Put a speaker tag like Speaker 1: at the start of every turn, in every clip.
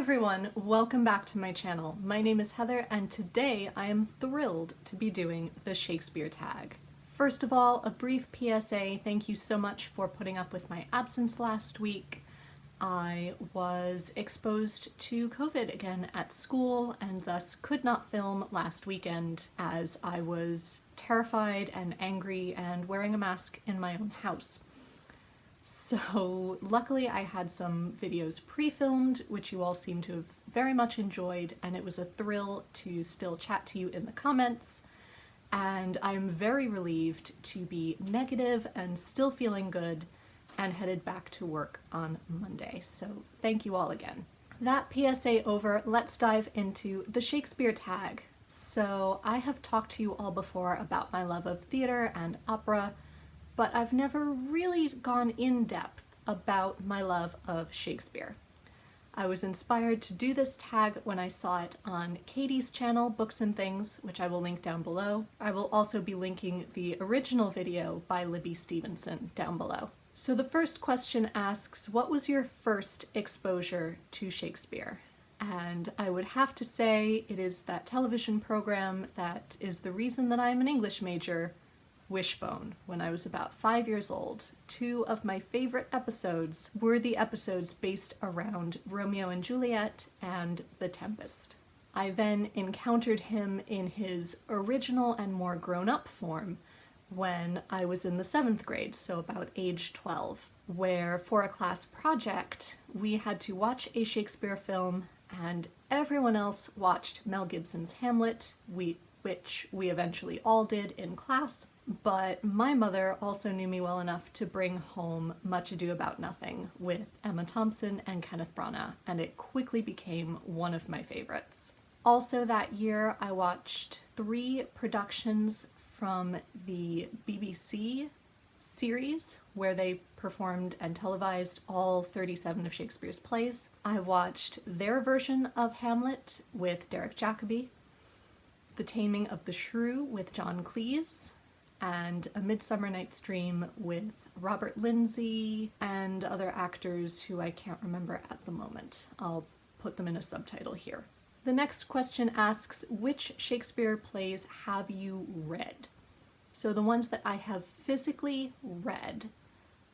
Speaker 1: everyone, welcome back to my channel. My name is Heather and today I am thrilled to be doing the Shakespeare Tag. First of all, a brief PSA, thank you so much for putting up with my absence last week. I was exposed to COVID again at school and thus could not film last weekend as I was terrified and angry and wearing a mask in my own house. So luckily I had some videos pre-filmed, which you all seem to have very much enjoyed, and it was a thrill to still chat to you in the comments. And I'm very relieved to be negative and still feeling good and headed back to work on Monday. So thank you all again. That PSA over, let's dive into the Shakespeare Tag. So I have talked to you all before about my love of theater and opera, but I've never really gone in depth about my love of Shakespeare. I was inspired to do this tag when I saw it on Katie's channel, Books and Things, which I will link down below. I will also be linking the original video by Libby Stevenson down below. So the first question asks, what was your first exposure to Shakespeare? And I would have to say it is that television program that is the reason that I'm an English major, Wishbone. When I was about 5 years old, two of my favorite episodes were the episodes based around Romeo and Juliet and The Tempest. I then encountered him in his original and more grown-up form when I was in the 7th grade, so about age 12, where for a class project we had to watch a Shakespeare film and everyone else watched Mel Gibson's Hamlet, which we eventually all did in class. But my mother also knew me well enough to bring home Much Ado About Nothing with Emma Thompson and Kenneth Branagh, and it quickly became one of my favorites. Also that year I watched 3 productions from the BBC series where they performed and televised all 37 of Shakespeare's plays. I watched their version of Hamlet with Derek Jacobi, The Taming of the Shrew with John Cleese, and A Midsummer Night's Dream with Robert Lindsay and other actors who I can't remember at the moment. I'll put them in a subtitle here. The next question asks, which Shakespeare plays have you read? So the ones that I have physically read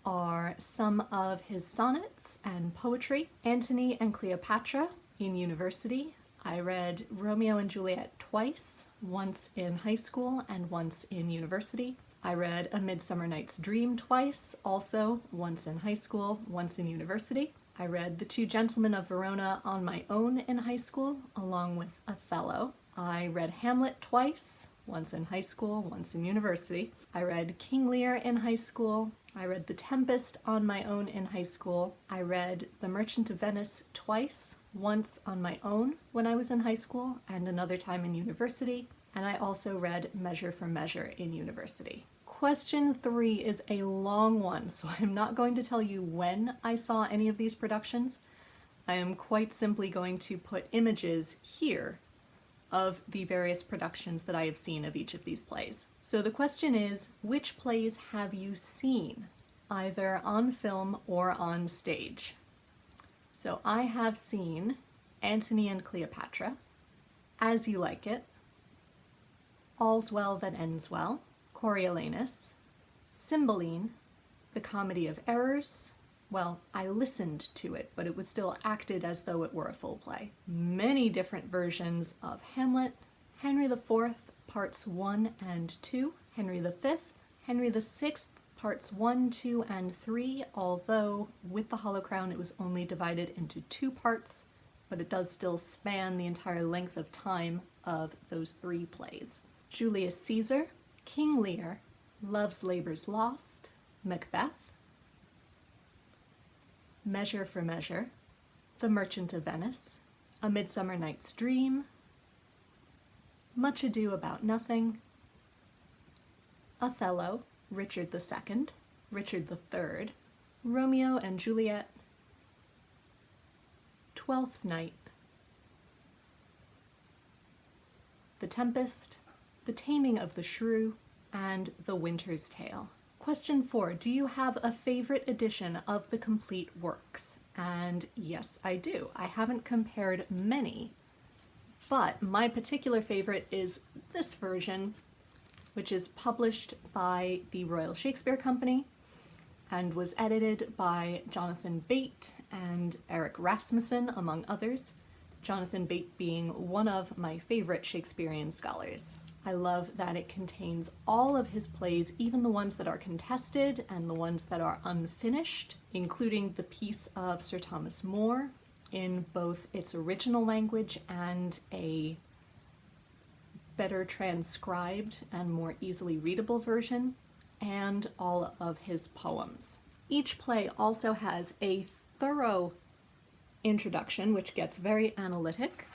Speaker 1: are some of his sonnets and poetry. Antony and Cleopatra in university. I read Romeo and Juliet twice, once in high school and once in university. I read A Midsummer Night's Dream twice, also once in high school, once in university. I read The Two Gentlemen of Verona on my own in high school, along with Othello. I read Hamlet twice, once in high school, once in university. I read King Lear in high school. I read The Tempest on my own in high school. I read The Merchant of Venice twice, once on my own when I was in high school and another time in university. And I also read Measure for Measure in university. Question 3 is a long one, so I'm not going to tell you when I saw any of these productions. I am quite simply going to put images here of the various productions that I have seen of each of these plays. So the question is, which plays have you seen, either on film or on stage? So I have seen Antony and Cleopatra, As You Like It, All's Well That Ends Well, Coriolanus, Cymbeline, The Comedy of Errors. Well, I listened to it, but it was still acted as though it were a full play. Many different versions of Hamlet, Henry IV, parts 1 and 2, Henry V, Henry VI, parts 1, 2, and 3, although with the Hollow Crown it was only divided into 2 parts, but it does still span the entire length of time of those 3 plays. Julius Caesar, King Lear, Love's Labour's Lost, Macbeth, Measure for Measure, The Merchant of Venice, A Midsummer Night's Dream, Much Ado About Nothing, Othello, Richard II, Richard III, Romeo and Juliet, Twelfth Night, The Tempest, The Taming of the Shrew, and The Winter's Tale. Question 4, do you have a favorite edition of the complete works? And yes, I do. I haven't compared many, but my particular favorite is this version, which is published by the Royal Shakespeare Company and was edited by Jonathan Bate and Eric Rasmussen, among others. Jonathan Bate being one of my favorite Shakespearean scholars. I love that it contains all of his plays, even the ones that are contested and the ones that are unfinished, including the piece of Sir Thomas More in both its original language and a better transcribed and more easily readable version, and all of his poems. Each play also has a thorough introduction, which gets very analytic,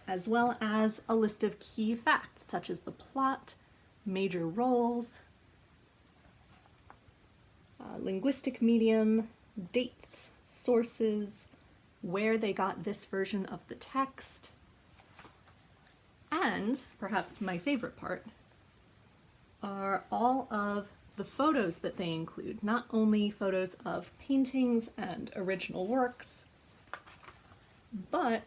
Speaker 1: as well as a list of key facts, such as the plot, major roles, linguistic medium, dates, sources, where they got this version of the text, and, perhaps my favorite part, are all of the photos that they include, not only photos of paintings and original works, but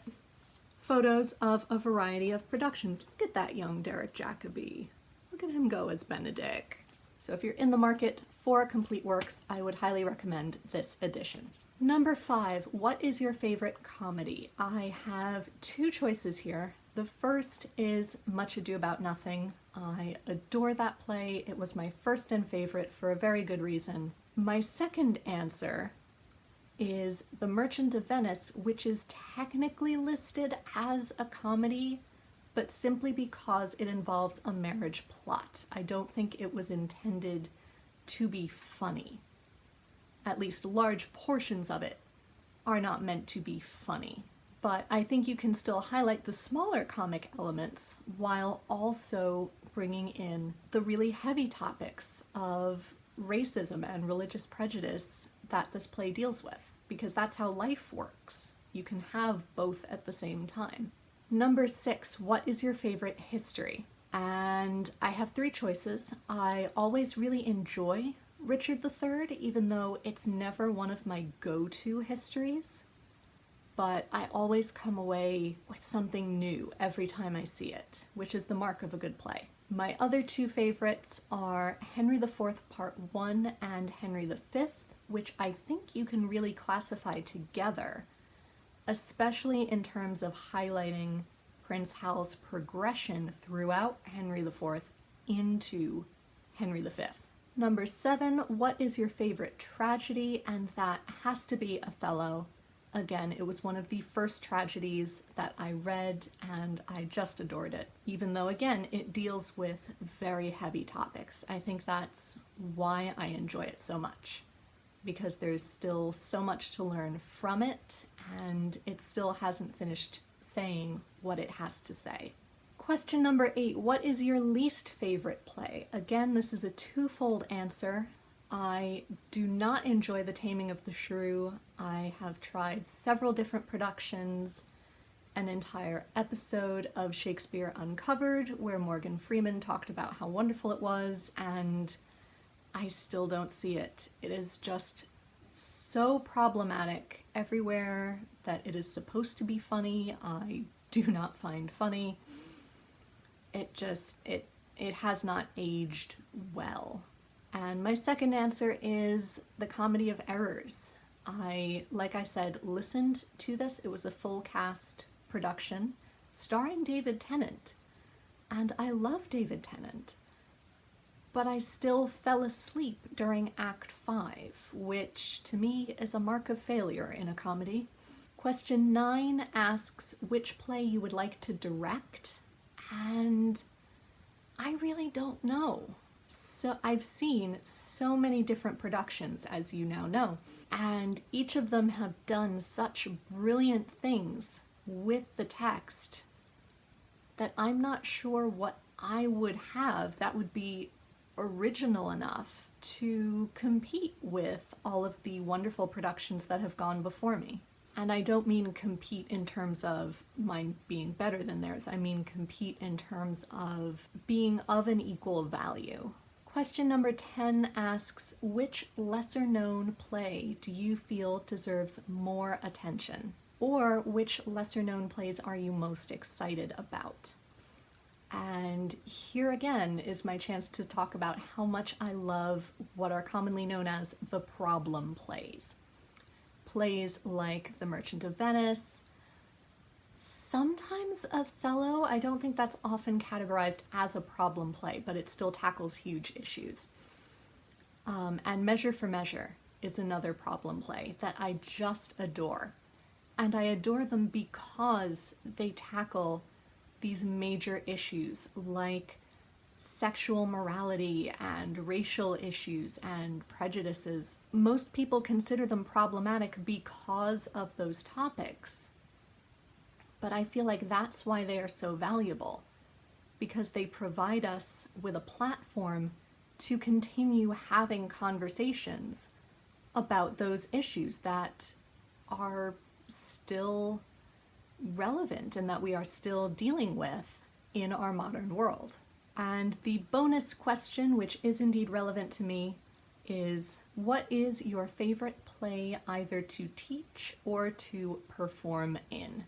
Speaker 1: photos of a variety of productions. Look at that young Derek Jacobi. Look at him go as Benedict. So if you're in the market for complete works, I would highly recommend this edition. Number 5, what is your favorite comedy? I have two choices here. The first is Much Ado About Nothing. I adore that play. It was my first and favorite for a very good reason. My second answer is The Merchant of Venice, which is technically listed as a comedy, but simply because it involves a marriage plot. I don't think it was intended to be funny. At least large portions of it are not meant to be funny. But I think you can still highlight the smaller comic elements while also bringing in the really heavy topics of racism and religious prejudice that this play deals with, because that's how life works. You can have both at the same time. Number 6, what is your favorite history? And I have 3 choices. I always really enjoy Richard III, even though it's never one of my go-to histories. But I always come away with something new every time I see it, which is the mark of a good play. My other 2 favorites are Henry IV Part 1 and Henry V, which I think you can really classify together, especially in terms of highlighting Prince Hal's progression throughout Henry IV into Henry V. Number 7, what is your favorite tragedy? And that has to be Othello. Again, it was one of the first tragedies that I read, and I just adored it. Even though, again, it deals with very heavy topics. I think that's why I enjoy it so much, because there's still so much to learn from it, and it still hasn't finished saying what it has to say. Question number 8, what is your least favorite play? Again, this is a twofold answer. I do not enjoy The Taming of the Shrew. I have tried several different productions, an entire episode of Shakespeare Uncovered where Morgan Freeman talked about how wonderful it was, and I still don't see it. It is just so problematic everywhere that it is supposed to be funny. I do not find funny. It has not aged well. And my second answer is The Comedy of Errors. Like I said, listened to this. It was a full cast production starring David Tennant. And I love David Tennant. But I still fell asleep during Act 5, which to me is a mark of failure in a comedy. Question 9 asks which play you would like to direct, and I really don't know. So I've seen so many different productions, as you now know, and each of them have done such brilliant things with the text that I'm not sure what I would have that would be original enough to compete with all of the wonderful productions that have gone before me. And I don't mean compete in terms of mine being better than theirs. I mean compete in terms of being of an equal value. Question number 10 asks, which lesser-known play do you feel deserves more attention? Or which lesser-known plays are you most excited about? And here again is my chance to talk about how much I love what are commonly known as the problem plays. Plays like The Merchant of Venice, sometimes Othello. I don't think that's often categorized as a problem play, but it still tackles huge issues. And Measure for Measure is another problem play that I just adore. And I adore them because they tackle these major issues like sexual morality and racial issues and prejudices. Most people consider them problematic because of those topics. But I feel like that's why they are so valuable, because they provide us with a platform to continue having conversations about those issues that are still relevant and that we are still dealing with in our modern world. And the bonus question, which is indeed relevant to me, is what is your favorite play either to teach or to perform in?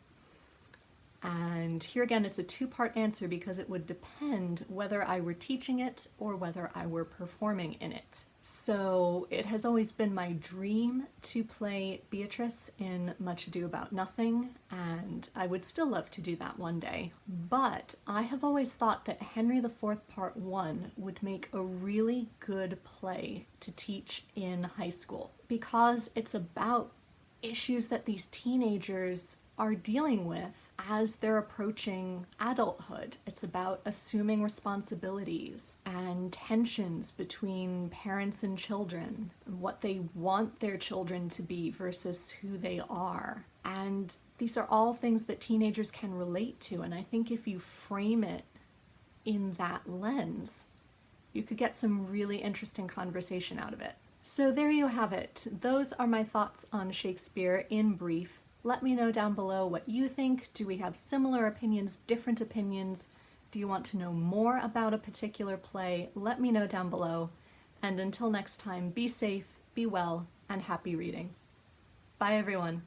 Speaker 1: And here again, it's a two-part answer because it would depend whether I were teaching it or whether I were performing in it. So it has always been my dream to play Beatrice in Much Ado About Nothing, and I would still love to do that one day. But I have always thought that Henry IV Part 1 would make a really good play to teach in high school because it's about issues that these teenagers are dealing with as they're approaching adulthood. It's about assuming responsibilities and tensions between parents and children, what they want their children to be versus who they are. And these are all things that teenagers can relate to, and I think if you frame it in that lens, you could get some really interesting conversation out of it. So there you have it. Those are my thoughts on Shakespeare in brief. Let me know down below what you think. Do we have similar opinions, different opinions? Do you want to know more about a particular play? Let me know down below. And until next time, be safe, be well, and happy reading. Bye everyone.